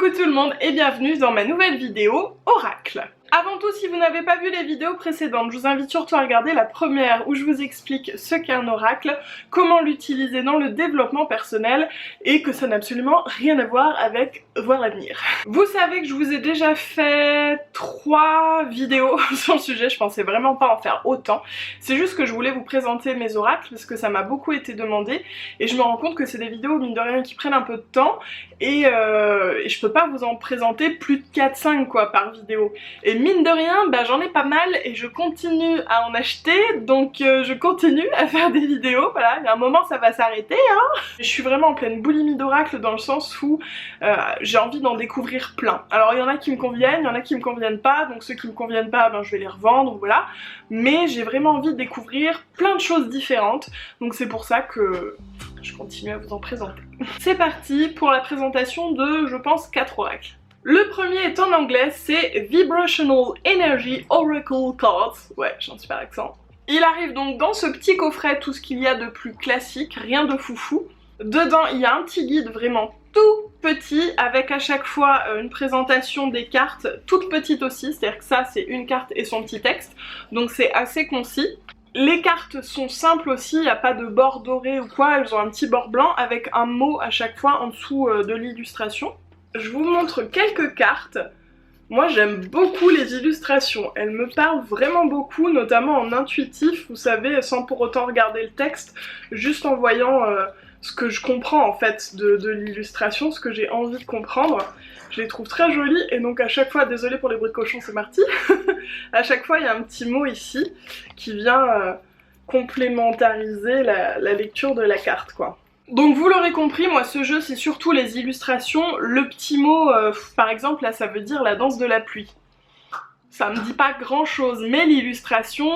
Coucou tout le monde et bienvenue dans ma nouvelle vidéo Oracle. Avant tout, si vous n'avez pas vu les vidéos précédentes, je vous invite surtout à regarder la première où je vous explique ce qu'est un oracle, comment l'utiliser dans le développement personnel et que ça n'a absolument rien à voir avec voir l'avenir. Vous savez que je vous ai déjà fait 3 vidéos sur le sujet, je pensais vraiment pas en faire autant. C'est juste que je voulais vous présenter mes oracles parce que ça m'a beaucoup été demandé et je me rends compte que c'est des vidéos mine de rien qui prennent un peu de temps et je peux pas vous en présenter plus de 4-5 quoi par vidéo. Et mine de rien, bah, j'en ai pas mal et je continue à en acheter, donc je continue à faire des vidéos, voilà, il y a un moment ça va s'arrêter hein. Je suis vraiment en pleine boulimie d'oracle dans le sens où j'ai envie d'en découvrir plein. Alors il y en a qui me conviennent, il y en a qui me conviennent pas, donc ceux qui me conviennent pas, ben, je vais les revendre, voilà. Mais j'ai vraiment envie de découvrir plein de choses différentes, donc c'est pour ça que je continue à vous en présenter. C'est parti pour la présentation de, je pense, 4 oracles. Le premier est en anglais, c'est Vibrational Energy Oracle Cards. Ouais, j'ai un super accent. Il arrive donc dans ce petit coffret, tout ce qu'il y a de plus classique, rien de foufou. Dedans, il y a un petit guide vraiment tout petit, avec à chaque fois une présentation des cartes, toute petite aussi, c'est-à-dire que ça, c'est une carte et son petit texte, donc c'est assez concis. Les cartes sont simples aussi, il n'y a pas de bord doré ou quoi, elles ont un petit bord blanc avec un mot à chaque fois en dessous de l'illustration. Je vous montre quelques cartes. Moi j'aime beaucoup les illustrations, elles me parlent vraiment beaucoup, notamment en intuitif, vous savez, sans pour autant regarder le texte, juste en voyant ce que je comprends en fait de l'illustration, ce que j'ai envie de comprendre. Je les trouve très jolies et donc à chaque fois, désolée pour les bruits de cochon, c'est Marty, à chaque fois il y a un petit mot ici qui vient complémentariser la lecture de la carte quoi. Donc vous l'aurez compris, moi ce jeu c'est surtout les illustrations, le petit mot par exemple là ça veut dire la danse de la pluie. Ça me dit pas grand chose, mais l'illustration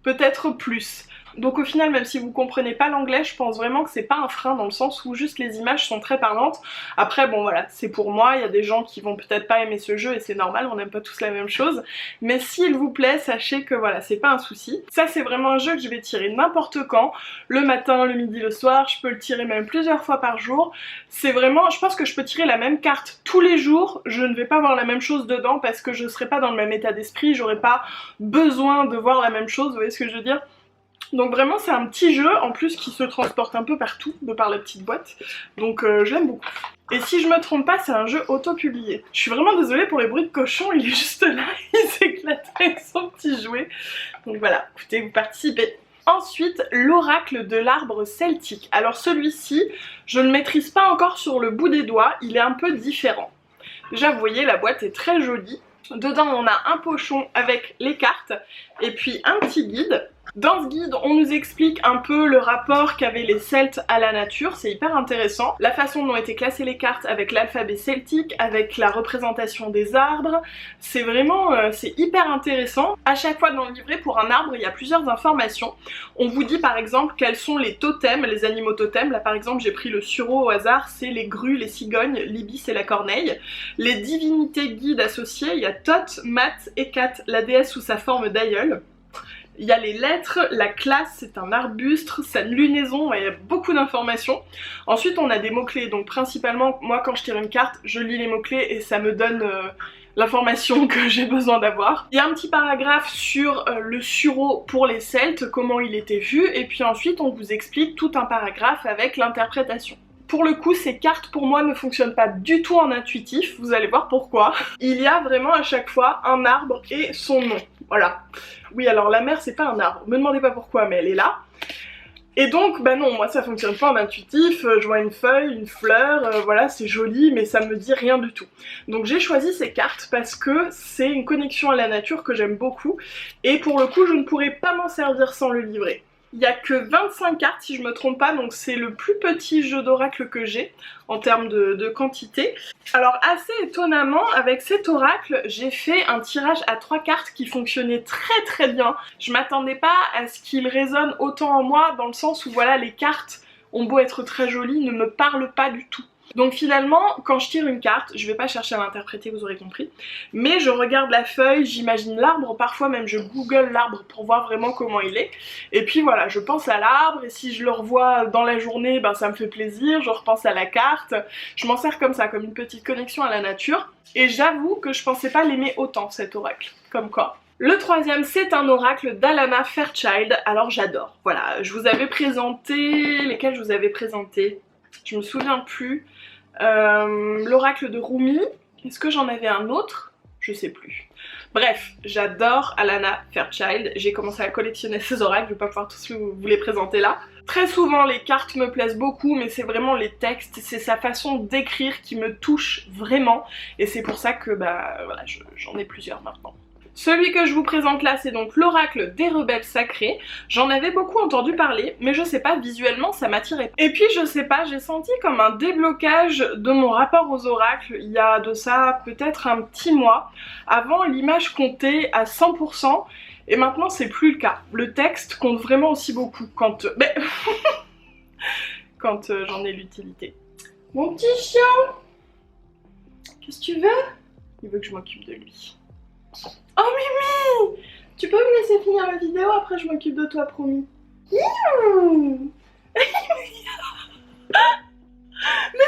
peut-être plus. Donc au final, même si vous comprenez pas l'anglais, je pense vraiment que c'est pas un frein dans le sens où juste les images sont très parlantes. Après bon voilà, c'est pour moi, il y a des gens qui vont peut-être pas aimer ce jeu et c'est normal, on n'aime pas tous la même chose. Mais s'il vous plaît, sachez que voilà, c'est pas un souci. Ça c'est vraiment un jeu que je vais tirer n'importe quand, le matin, le midi, le soir, je peux le tirer même plusieurs fois par jour. C'est vraiment, je pense que je peux tirer la même carte tous les jours, je ne vais pas voir la même chose dedans parce que je serai pas dans le même état d'esprit, j'aurai pas besoin de voir la même chose, vous voyez ce que je veux dire? Donc vraiment c'est un petit jeu en plus qui se transporte un peu partout de par la petite boîte, donc je l'aime beaucoup. Et si je me trompe pas, c'est un jeu auto-publié. Je suis vraiment désolée pour les bruits de cochon, il est juste là, il s'éclate avec son petit jouet. Donc voilà, écoutez, vous participez. Ensuite, l'oracle de l'arbre celtique. Alors celui-ci, je ne le maîtrise pas encore sur le bout des doigts, il est un peu différent. Déjà vous voyez, la boîte est très jolie. Dedans on a un pochon avec les cartes et puis un petit guide. Dans ce guide, on nous explique un peu le rapport qu'avaient les Celtes à la nature, c'est hyper intéressant. La façon dont étaient classées les cartes avec l'alphabet celtique, avec la représentation des arbres, c'est vraiment, c'est hyper intéressant. À chaque fois dans le livret, pour un arbre, il y a plusieurs informations. On vous dit par exemple quels sont les totems, les animaux totems. Là par exemple, j'ai pris le sureau au hasard, c'est les grues, les cigognes, l'ibis et la corneille. Les divinités guides associées, il y a Thoth, Math, Hécate, la déesse sous sa forme d'aïeul. Il y a les lettres, la classe, c'est un arbuste, sa lunaison, il y a beaucoup d'informations. Ensuite on a des mots-clés, donc principalement moi quand je tire une carte, je lis les mots-clés et ça me donne l'information que j'ai besoin d'avoir. Il y a un petit paragraphe sur le sureau pour les Celtes, comment il était vu, et puis ensuite on vous explique tout un paragraphe avec l'interprétation. Pour le coup, ces cartes pour moi ne fonctionnent pas du tout en intuitif, vous allez voir pourquoi. Il y a vraiment à chaque fois un arbre et son nom, voilà. Oui alors la mer c'est pas un arbre, me demandez pas pourquoi mais elle est là. Et donc bah non, moi ça fonctionne pas en intuitif, je vois une feuille, une fleur, voilà c'est joli mais ça me dit rien du tout. Donc j'ai choisi ces cartes parce que c'est une connexion à la nature que j'aime beaucoup et pour le coup je ne pourrais pas m'en servir sans le livret. Il n'y a que 25 cartes si je me trompe pas, donc c'est le plus petit jeu d'oracle que j'ai en termes de quantité. Alors assez étonnamment, avec cet oracle, j'ai fait un tirage à 3 cartes qui fonctionnait très bien. Je m'attendais pas à ce qu'il résonne autant en moi, dans le sens où voilà, les cartes ont beau être très jolies, ne me parlent pas du tout. Donc finalement, quand je tire une carte, je vais pas chercher à l'interpréter, vous aurez compris, mais je regarde la feuille, j'imagine l'arbre, parfois même je google l'arbre pour voir vraiment comment il est, et puis voilà, je pense à l'arbre, et si je le revois dans la journée, ben ça me fait plaisir, je repense à la carte, je m'en sers comme ça, comme une petite connexion à la nature, et j'avoue que je pensais pas l'aimer autant cet oracle, comme quoi. Le troisième, c'est un oracle d'Alana Fairchild, alors j'adore. Voilà, je vous avais présenté... Lesquels je vous avais présenté? Je me souviens plus. L'oracle de Rumi. Est-ce que j'en avais un autre? Je sais plus. Bref, j'adore Alana Fairchild. J'ai commencé à collectionner ces oracles, je vais pas pouvoir tous vous les présenter là. Très souvent, les cartes me plaisent beaucoup, mais c'est vraiment les textes, c'est sa façon d'écrire qui me touche vraiment. Et c'est pour ça que, bah, voilà, j'en ai plusieurs maintenant. Celui que je vous présente là, c'est donc l'oracle des rebelles sacrés. J'en avais beaucoup entendu parler, mais je sais pas, visuellement ça m'attirait pas. Et puis je sais pas, j'ai senti comme un déblocage de mon rapport aux oracles il y a de ça peut-être un petit mois. Avant, l'image comptait à 100%, et maintenant c'est plus le cas. Le texte compte vraiment aussi beaucoup quand... quand j'en ai l'utilité. Mon petit chien! Qu'est-ce que tu veux? Il veut que je m'occupe de lui. Oh Mimi! Tu peux me laisser finir la vidéo, après je m'occupe de toi, promis. Miaou. Mais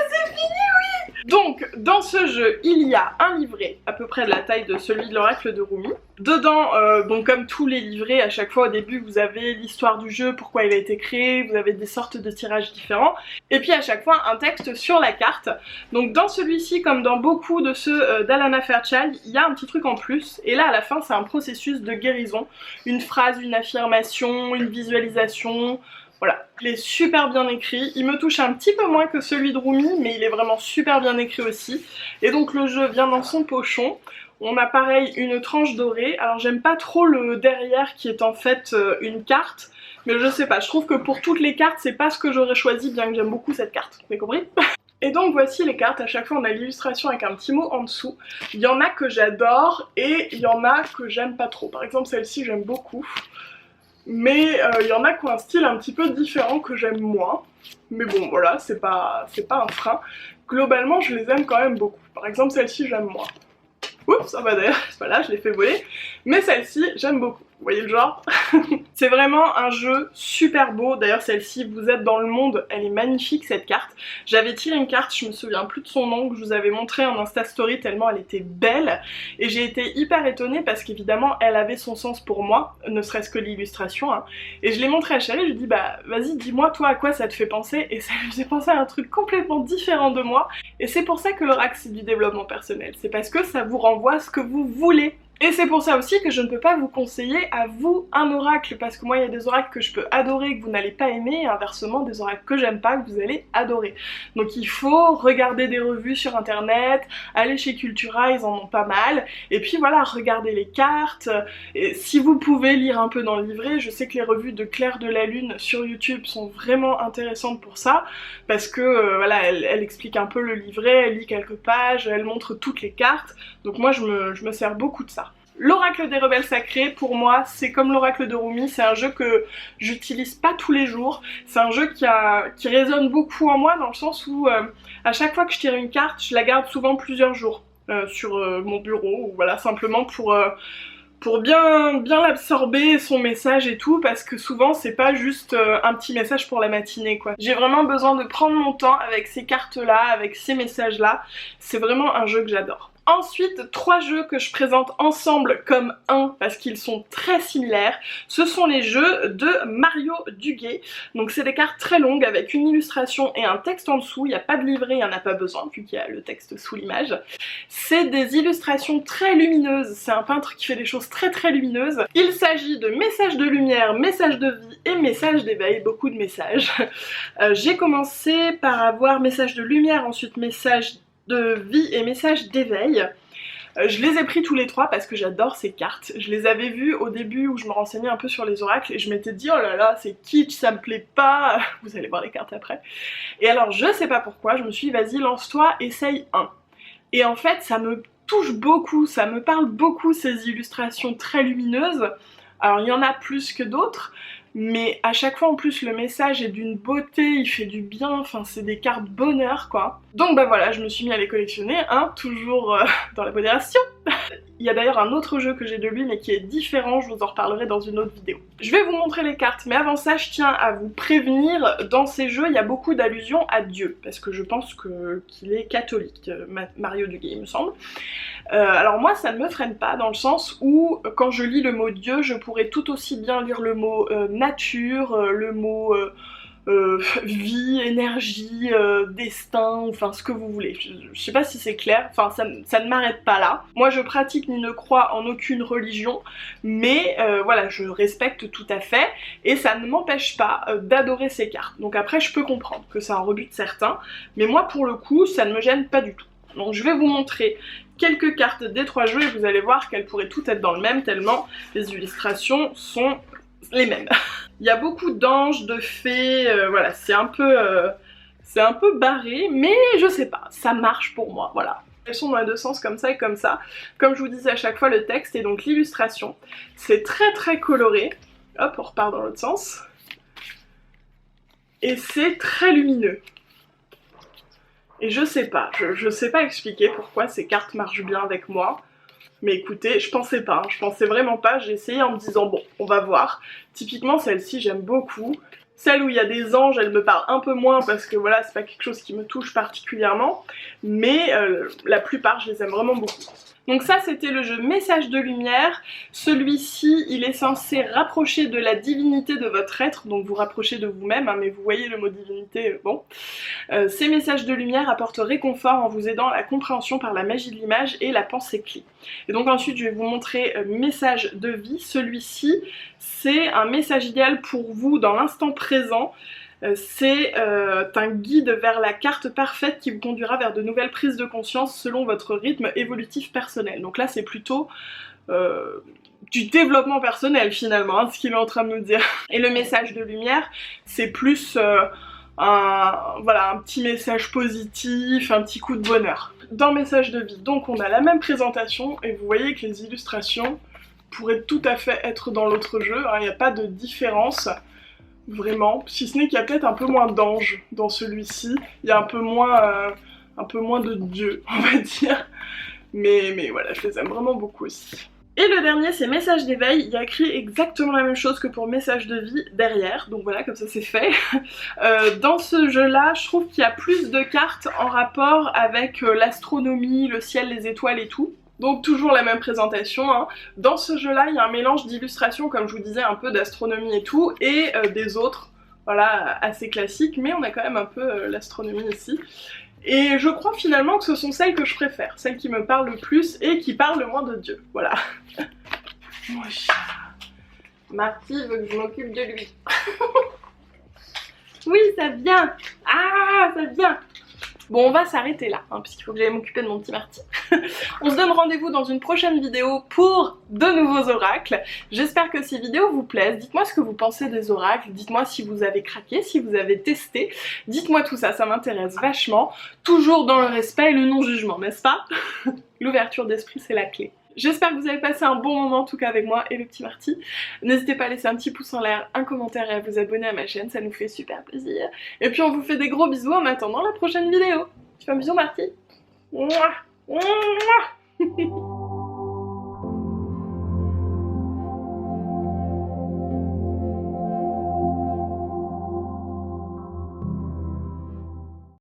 c'est fini, oui! Donc, dans ce jeu, il y a un livret, à peu près de la taille de celui de l'oracle de Rumi. Dedans, donc comme tous les livrets, à chaque fois au début, vous avez l'histoire du jeu, pourquoi il a été créé, vous avez des sortes de tirages différents, et puis à chaque fois un texte sur la carte. Donc dans celui-ci, comme dans beaucoup de ceux d'Alana Fairchild, il y a un petit truc en plus, et là à la fin c'est un processus de guérison, une phrase, une affirmation, une visualisation... Voilà, il est super bien écrit, il me touche un petit peu moins que celui de Rumi, mais il est vraiment super bien écrit aussi. Et donc le jeu vient dans son pochon, on a pareil une tranche dorée, alors j'aime pas trop le derrière qui est en fait une carte, mais je sais pas, je trouve que pour toutes les cartes c'est pas ce que j'aurais choisi, bien que j'aime beaucoup cette carte, vous avez compris? Et donc voici les cartes, à chaque fois on a l'illustration avec un petit mot en dessous. Il y en a que j'adore et il y en a que j'aime pas trop, par exemple celle-ci j'aime beaucoup. Mais il y en a qui ont un style un petit peu différent que j'aime moins. Mais bon voilà, c'est pas un frein. Globalement je les aime quand même beaucoup. Par exemple celle-ci j'aime moins. Oups, ah bah d'ailleurs, voilà, je l'ai fait voler. Mais celle-ci, j'aime beaucoup. Vous voyez le genre? C'est vraiment un jeu super beau. D'ailleurs, celle-ci, vous êtes dans le monde, elle est magnifique cette carte. J'avais tiré une carte, je me souviens plus de son nom, que je vous avais montré en Insta Story tellement elle était belle. Et j'ai été hyper étonnée parce qu'évidemment, elle avait son sens pour moi, ne serait-ce que l'illustration. Hein. Et je l'ai montré à Chérie, je lui ai dit, bah vas-y, dis-moi toi à quoi ça te fait penser. Et ça lui faisait penser à un truc complètement différent de moi. Et c'est pour ça que l'oracle, c'est du développement personnel. C'est parce que ça vous renvoie ce que vous voulez. Et c'est pour ça aussi que je ne peux pas vous conseiller à vous un oracle, parce que moi il y a des oracles que je peux adorer que vous n'allez pas aimer, et inversement des oracles que j'aime pas que vous allez adorer. Donc il faut regarder des revues sur internet, aller chez Cultura, ils en ont pas mal, et puis voilà, regarder les cartes, et si vous pouvez lire un peu dans le livret, je sais que les revues de Claire de la Lune sur YouTube sont vraiment intéressantes pour ça, parce que voilà, elle explique un peu le livret, elle lit quelques pages, elle montre toutes les cartes, donc moi je me sers beaucoup de ça. L'oracle des rebelles sacrés, pour moi, c'est comme l'oracle de Rumi, c'est un jeu que j'utilise pas tous les jours, c'est un jeu qui résonne beaucoup en moi dans le sens où à chaque fois que je tire une carte, je la garde souvent plusieurs jours sur mon bureau, ou voilà, simplement pour bien l'absorber, son message et tout, parce que souvent c'est pas juste un petit message pour la matinée quoi. J'ai vraiment besoin de prendre mon temps avec ces cartes là, avec ces messages là, c'est vraiment un jeu que j'adore. Ensuite, 3 jeux que je présente ensemble comme un parce qu'ils sont très similaires. Ce sont les jeux de Mario Duguay. Donc c'est des cartes très longues avec une illustration et un texte en dessous. Il n'y a pas de livret, il n'y en a pas besoin vu qu'il y a le texte sous l'image. C'est des illustrations très lumineuses. C'est un peintre qui fait des choses très lumineuses. Il s'agit de messages de lumière, messages de vie et messages d'éveil. Beaucoup de messages. J'ai commencé par avoir messages de lumière, ensuite messages de vie et message d'éveil. Je les ai pris tous les 3 parce que j'adore ces cartes. Je les avais vues au début où je me renseignais un peu sur les oracles et je m'étais dit oh là là c'est kitsch, ça me plaît pas. Vous allez voir les cartes après. Et alors je sais pas pourquoi, je me suis dit vas-y lance-toi, essaye un. Et en fait ça me touche beaucoup, ça me parle beaucoup ces illustrations très lumineuses. Alors il y en a plus que d'autres, mais à chaque fois en plus le message est d'une beauté, il fait du bien, enfin c'est des cartes bonheur quoi. Donc bah voilà, je me suis mis à les collectionner, hein, toujours dans la modération. Il y a d'ailleurs un autre jeu que j'ai de lui mais qui est différent, je vous en reparlerai dans une autre vidéo. Je vais vous montrer les cartes, mais avant ça je tiens à vous prévenir, dans ces jeux il y a beaucoup d'allusions à Dieu, parce que je pense qu'il est catholique, Mario Duguay il me semble. Alors moi ça ne me freine pas dans le sens où quand je lis le mot Dieu, je pourrais tout aussi bien lire le mot nature, le mot vie, énergie, destin, enfin ce que vous voulez. Je sais pas si c'est clair, enfin ça ne m'arrête pas là. Moi je pratique ni ne crois en aucune religion, mais voilà, je respecte tout à fait et ça ne m'empêche pas d'adorer ces cartes. Donc après je peux comprendre que ça en rebute certains, mais moi pour le coup ça ne me gêne pas du tout. Donc je vais vous montrer quelques cartes des 3 jeux et vous allez voir qu'elles pourraient toutes être dans le même tellement les illustrations sont les mêmes. Il y a beaucoup d'anges, de fées, voilà, c'est un peu barré, mais je sais pas, ça marche pour moi, voilà. Elles sont dans les deux sens comme ça et comme ça. Comme je vous disais à chaque fois, le texte et donc l'illustration, c'est très coloré. Hop, on repart dans l'autre sens. Et c'est très lumineux. Et je sais pas expliquer pourquoi ces cartes marchent bien avec moi. Mais écoutez, je pensais pas, hein, je pensais vraiment pas, j'ai essayé en me disant bon, on va voir. Typiquement celle-ci j'aime beaucoup. Celle où il y a des anges, elle me parle un peu moins parce que voilà, c'est pas quelque chose qui me touche particulièrement. Mais la plupart, je les aime vraiment beaucoup. Donc ça c'était le jeu Message de lumière. Celui-ci il est censé rapprocher de la divinité de votre être, donc vous rapprochez de vous-même, hein, mais vous voyez le mot divinité, bon. Ces messages de lumière apportent réconfort en vous aidant à la compréhension par la magie de l'image et la pensée clé. Et donc ensuite je vais vous montrer message de vie. Celui-ci c'est un message idéal pour vous dans l'instant présent. C'est un guide vers la carte parfaite qui vous conduira vers de nouvelles prises de conscience selon votre rythme évolutif personnel. Donc là c'est plutôt du développement personnel finalement, hein, ce qu'il est en train de nous dire. Et le message de lumière, c'est plus voilà, un petit message positif, un petit coup de bonheur. Dans message de vie, donc on a la même présentation et vous voyez que les illustrations pourraient tout à fait être dans l'autre jeu, hein, il n'y a pas de différence. Vraiment, si ce n'est qu'il y a peut-être un peu moins d'anges dans celui-ci, il y a un peu moins de Dieu, on va dire. Mais voilà, je les aime vraiment beaucoup aussi. Et le dernier c'est message d'éveil, il y a écrit exactement la même chose que pour message de vie derrière, donc voilà, comme ça c'est fait. Dans ce jeu là, je trouve qu'il y a plus de cartes en rapport avec l'astronomie, le ciel, les étoiles et tout. Donc toujours la même présentation, hein. Dans ce jeu là il y a un mélange d'illustrations comme je vous disais, un peu d'astronomie et tout, et des autres, voilà, assez classiques, mais on a quand même un peu l'astronomie ici. Et je crois finalement que ce sont celles que je préfère, celles qui me parlent le plus et qui parlent le moins de Dieu, voilà. Mon chat. Marty veut que je m'occupe de lui. Oui, ça vient. Ah, ça vient. Bon, on va s'arrêter là, hein, puisqu'il faut que j'aille m'occuper de mon petit Marty. On se donne rendez-vous dans une prochaine vidéo pour de nouveaux oracles. J'espère que ces vidéos vous plaisent. Dites-moi ce que vous pensez des oracles, dites-moi si vous avez craqué, si vous avez testé. Dites-moi tout ça, ça m'intéresse vachement. Toujours dans le respect et le non-jugement, n'est-ce pas? L'ouverture d'esprit, c'est la clé. J'espère que vous avez passé un bon moment en tout cas avec moi et le petit Marty. N'hésitez pas à laisser un petit pouce en l'air, un commentaire et à vous abonner à ma chaîne, ça nous fait super plaisir. Et puis on vous fait des gros bisous en attendant la prochaine vidéo. Tu fais un bisou Marty? Mouah. Mouah.